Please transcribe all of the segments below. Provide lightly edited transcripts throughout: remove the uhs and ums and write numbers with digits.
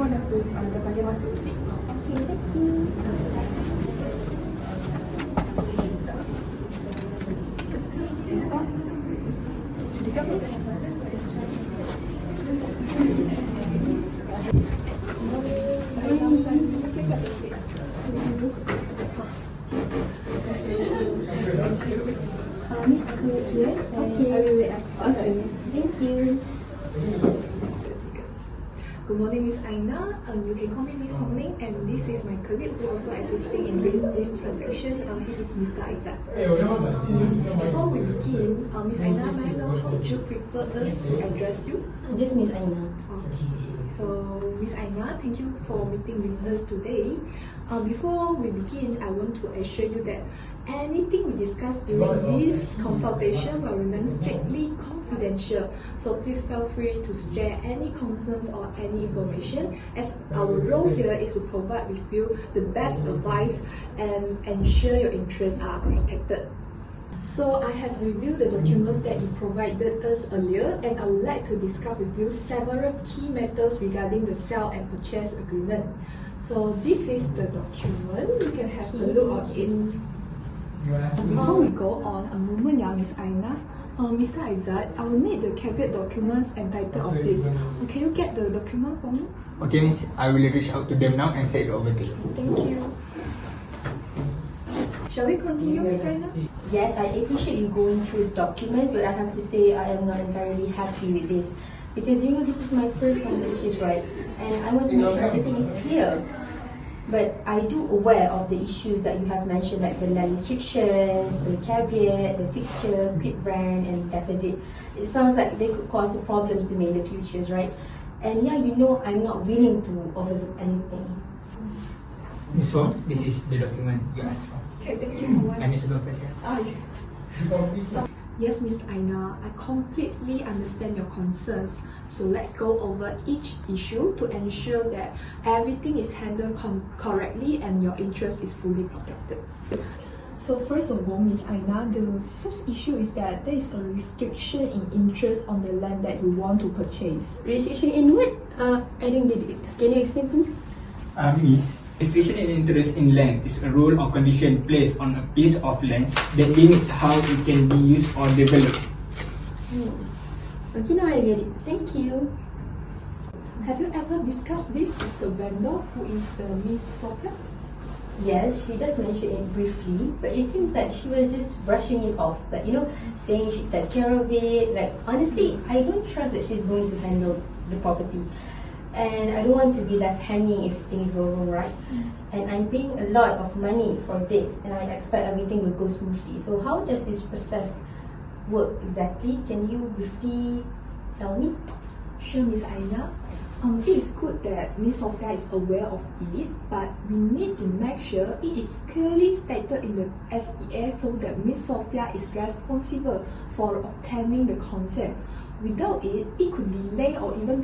phone aku dah panggil masuk. Okay, thank you. Sedikit please. Miss, aku here. Okay. I will wait. Okay. Thank you. Good morning, Miss Aina. You can call me Miss Hong Ling, and this is my colleague who also assisting in this transaction. He is Mr. Aizat. Before we begin, Miss Aina, may I know how would you prefer us to address you? Just Miss Aina. Okay. So, Miss Aina, thank you for meeting with us today. Before we begin, I want to assure you that anything we discuss during this consultation will remain strictly confidential. So please feel free to share any concerns or any information, as our role here is to provide with you the best advice and ensure your interests are protected. So I have reviewed the documents that you provided us earlier, and I would like to discuss with you several key matters regarding the sale and purchase agreement. So this is the document. You can have a look at it. Before we go on, a moment, Miss Aina. Mr. Aizat, I will need the caveat documents and title of this. Can you get the document for me? Okay, Miss. I will reach out to them now and send it over to you. Thank you. Shall we continue, Miss Aina? Yes, I appreciate you going through documents, but I have to say I am not entirely happy with this. Because this is my first home purchase, right? And I want to make sure everything is clear. But I do aware of the issues that you have mentioned, like the land restrictions, the caveat, the fixture, quit rent, and deposit. It sounds like they could cause problems to me in the future, right? And yeah, I'm not willing to overlook anything. Miss Wong, this is the document you asked for. Okay, thank you so much. I need to go first, Yeah. Yes, Miss Aina, I completely understand your concerns. So let's go over each issue to ensure that everything is handled correctly and your interest is fully protected. So first of all, Miss Aina, the first issue is that there is a restriction in interest on the land that you want to purchase. Restriction in what? I didn't get it. Can you explain to me? Miss, restriction in interest in land is a rule or condition placed on a piece of land that limits how it can be used or developed. Okay, now I get it. Thank you. Have you ever discussed this with the vendor, who is the Miss Sophia? Yes, she does mention it briefly, but it seems like she was just brushing it off. Like, saying she'd take care of it. Like, honestly, I don't trust that she's going to handle the property. And I don't want to be left hanging if things go wrong, right? And I'm paying a lot of money for this, and I expect everything will go smoothly. So how does this process work exactly? Can you briefly tell me? Sure, Miss Aina. It is good that Miss Sophia is aware of it, but we need to make sure it is clearly stated in the SPA so that Miss Sophia is responsible for obtaining the consent. Without it, it could delay or even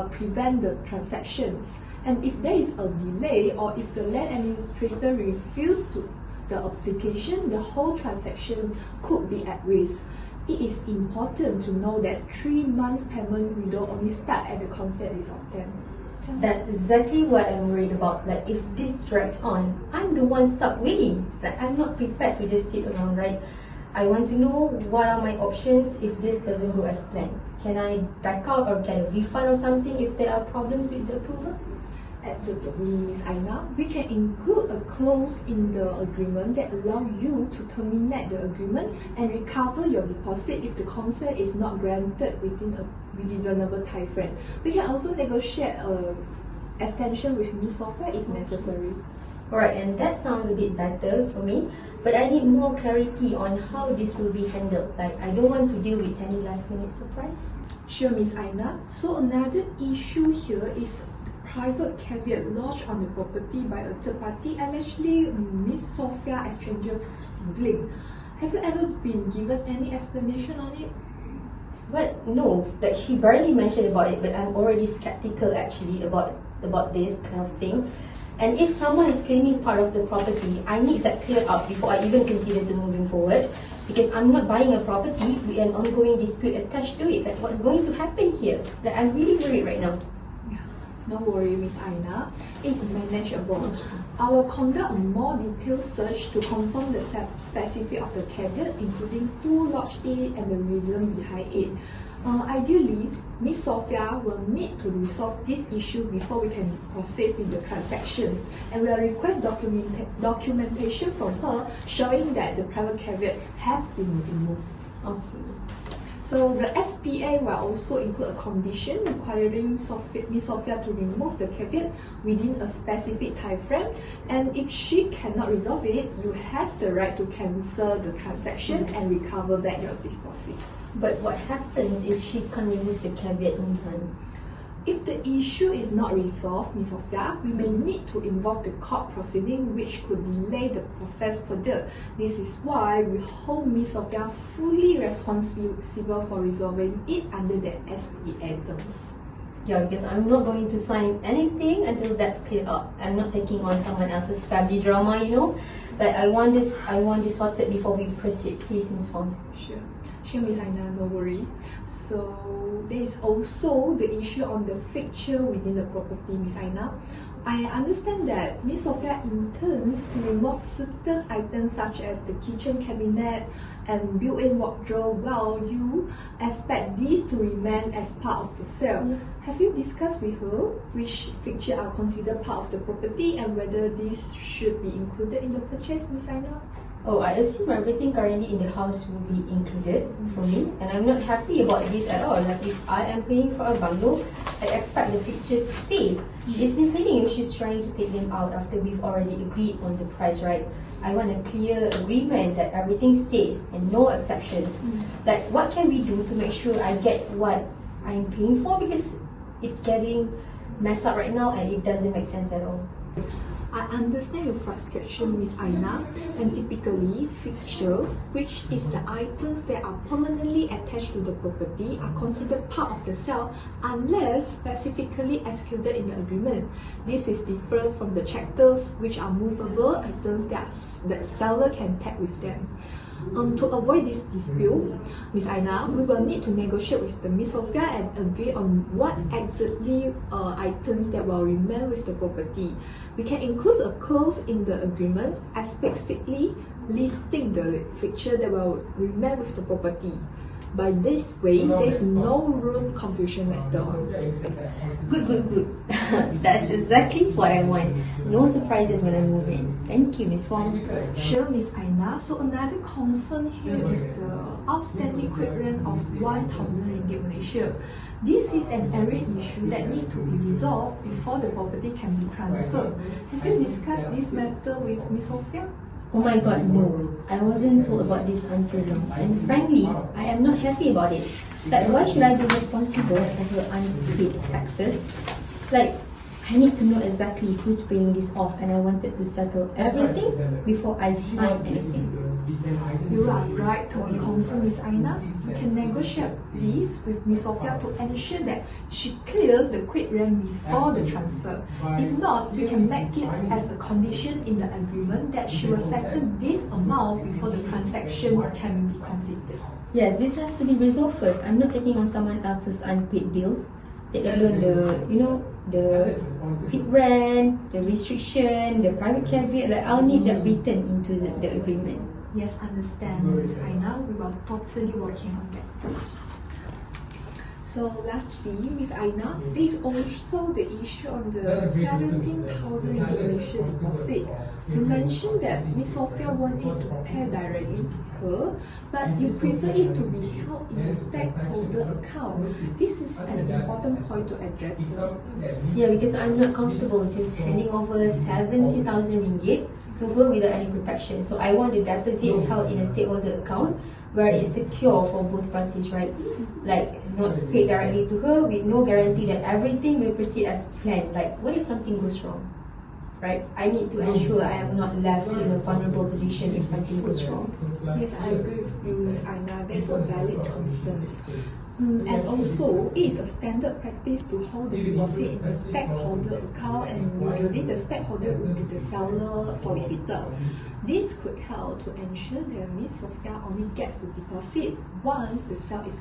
prevent the transactions. And if there is a delay, or if the land administrator refuses to the application, the whole transaction could be at risk. It is important to know that 3 months payment window only start at the consent is obtained. That's exactly what I'm worried about. Like, if this drags on, I'm the one stuck waiting. Like, I'm not prepared to just sit around, right? I want to know what are my options if this doesn't go as planned. Can I back out or get a refund or something if there are problems with the approval? Absolutely, Miss Aina. We can include a clause in the agreement that allows you to terminate the agreement and recover your deposit if the consent is not granted within a reasonable time frame. We can also negotiate an extension with Miss Sophia if necessary. Alright, and that sounds a bit better for me, but I need more clarity on how this will be handled. Like, I don't want to deal with any last minute surprise. Sure, Miss Aina. So another issue here is private caveat lodged on the property by a third party, allegedly Miss Sophia exchanger sibling. Have you ever been given any explanation on it? But no, like, she barely mentioned about it, but I'm already skeptical actually about this kind of thing. And if someone is claiming part of the property, I need that cleared up before I even consider to moving forward. Because I'm not buying a property with an ongoing dispute attached to it. Like, what's going to happen here? Like, I'm really worried right now. No worry, Miss Aina. It's manageable. I will conduct a more detailed search to confirm the specific of the caveat, including who lodged it and the reason behind it. Ideally, Ms. Sophia will need to resolve this issue before we can proceed with the transactions, and we will request documentation from her showing that the private caveat have been removed. Okay. So the SPA will also include a condition requiring Ms. Sophia to remove the caveat within a specific time frame, and if she cannot resolve it, you have the right to cancel the transaction and recover back your deposit. But what happens if she can't remove the caveat in time? If the issue is not resolved, Ms. Sophia, we may need to involve the court proceeding, which could delay the process further. This is why we hold Ms. Sophia fully responsible for resolving it under the SPA terms. Yeah, because I'm not going to sign anything until that's cleared up. I'm not taking on someone else's family drama, you know. Like I want this sorted before we proceed. Please, Ms. Fong. Sure, Ms. Aina, no worry. So there is also the issue on the fixture within the property, Ms. Aina. I understand that Ms. Sophia intends to remove certain items such as the kitchen cabinet and built-in wardrobe, while you expect these to remain as part of the sale. Yeah. Have you discussed with her which fixtures are considered part of the property and whether these should be included in the purchase, Ms. Aina? Oh, I assume everything currently in the house will be included for me, and I'm not happy about this at all. Like if I am paying for a bungalow, I expect the fixture to stay. It's misleading if she's trying to take them out after we've already agreed on the price, right? I want a clear agreement that everything stays and no exceptions. Like what can we do to make sure I get what I'm paying for, because it's getting messed up right now and it doesn't make sense at all. I understand your frustration, Ms. Aina, and typically fixtures, which is the items that are permanently attached to the property, are considered part of the sale unless specifically executed in the agreement. This is different from the tractors, which are movable items that the seller can take with them. To avoid this dispute, Ms. Aina, we will need to negotiate with the Ms. Sophia and agree on what exactly items that will remain with the property. We can include a clause in the agreement explicitly listing the fixture that will remain with the property. By this way, there is no room confusion at all. Good. That's exactly what I want. No surprises when I move in. Thank you, Ms. Fong. Sure, Ms. Aina. So another concern here is the outstanding quick rent of 1,000 ringgit Malaysia. This is an area issue that needs to be resolved before the property can be transferred. Have you discussed this matter with Ms. Sophia? Oh my god, no. I wasn't told about this until now. And frankly, I am not happy about it. Like, why should I be responsible for her unpaid taxes? Like, I need to know exactly who's paying this off, and I wanted to settle everything before I sign anything. You are right to be concerned, Ms. Aina. We can negotiate this with Ms. Sophia to ensure that she clears the quick rent before the transfer. If not, we can make it as a condition in the agreement that she will settle this amount before the transaction can be completed. Yes, this has to be resolved first. I'm not taking on someone else's unpaid bills. Let alone the quick rent, the restriction, the private caveat. Like, I'll need that written into the agreement. Yes, understand, Ms. Aina. We are totally working on that. So lastly, Ms. Aina, there is also the issue on the 17,000 Malaysia deposit. You mentioned that Ms. Sophia wanted to pay directly to her, but you prefer it to be held in a stakeholder account. This is an important point to address. Yeah, because I'm not comfortable just handing over 70,000 ringgit to her without any protection. So I want the deposit held in a stakeholder account where it's secure for both parties, right? Like, not paid directly to her with no guarantee that everything will proceed as planned. Like, what if something goes wrong, right? I need to ensure I am not left in a vulnerable position if something goes wrong. Yes, I agree with you, Ms. Aina. That's a valid concern. And also, it is a standard practice to hold the deposit in a stakeholder account, and usually the stakeholder will be the seller solicitor. This could help to ensure that Ms. Sophia only gets the deposit once the sale is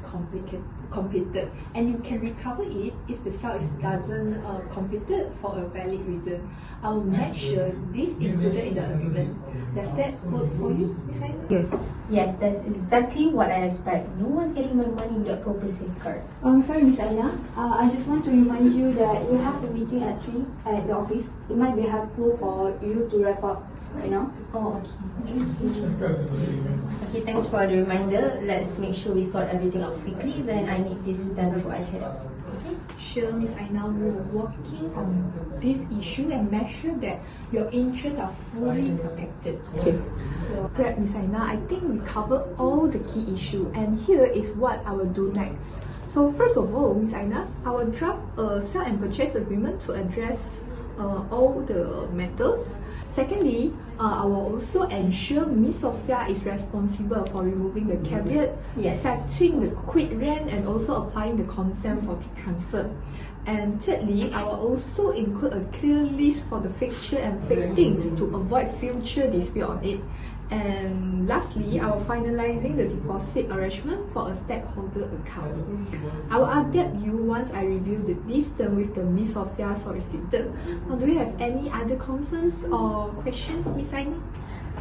completed, and you can recover it if the sale doesn't completed for a valid reason. I will make sure this included in the agreement. Does that work for you, Ms. Aina? Yes. Yes, that's exactly what I expect. No one's getting my money without proper safeguards. Sorry, Miss Aina. I just want to remind you that you have the meeting at 3 at the office. It might be helpful for you to wrap up right now. Oh, okay. Okay, thanks for the reminder. Let's make sure we sort everything out quickly. Then I need this done before I head out. Okay? Sure, Ms. Aina, we're working on this issue and make sure that your interests are fully protected. Okay. So, great, Ms. Aina. I think we covered all the key issues, and here is what I will do next. So, first of all, Ms. Aina, I will draft a sale and purchase agreement to address all the matters. Secondly, I will also ensure Ms. Sophia is responsible for removing the caveat, Yes. setting the quit rent, and also applying the consent for the transfer. And thirdly, I will also include a clear list for the fixture and fittings to avoid future dispute on it. And lastly, I will finalizing the deposit arrangement for a stakeholder account. I will update you once I review this term with the Ms. Sophia solicitor. Now, do you have any other concerns or questions, Ms. Aina?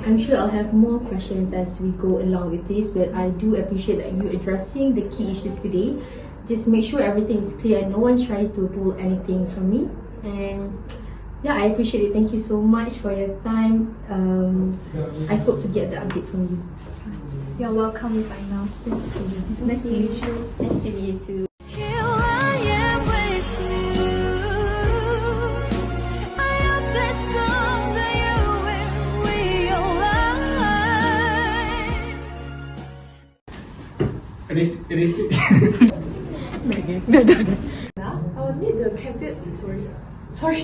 I'm sure I'll have more questions as we go along with this, but I do appreciate that you addressing the key issues today. Just make sure everything is clear and no one's trying to pull anything from me. And yeah, I appreciate it. Thank you so much for your time. I hope to get the update from you. You're welcome, Ms. Aina. It's nice to meet you. Nice to meet you too. Here I am with you. I hope that someday you will realize. Now, I will need the caveat. Sorry.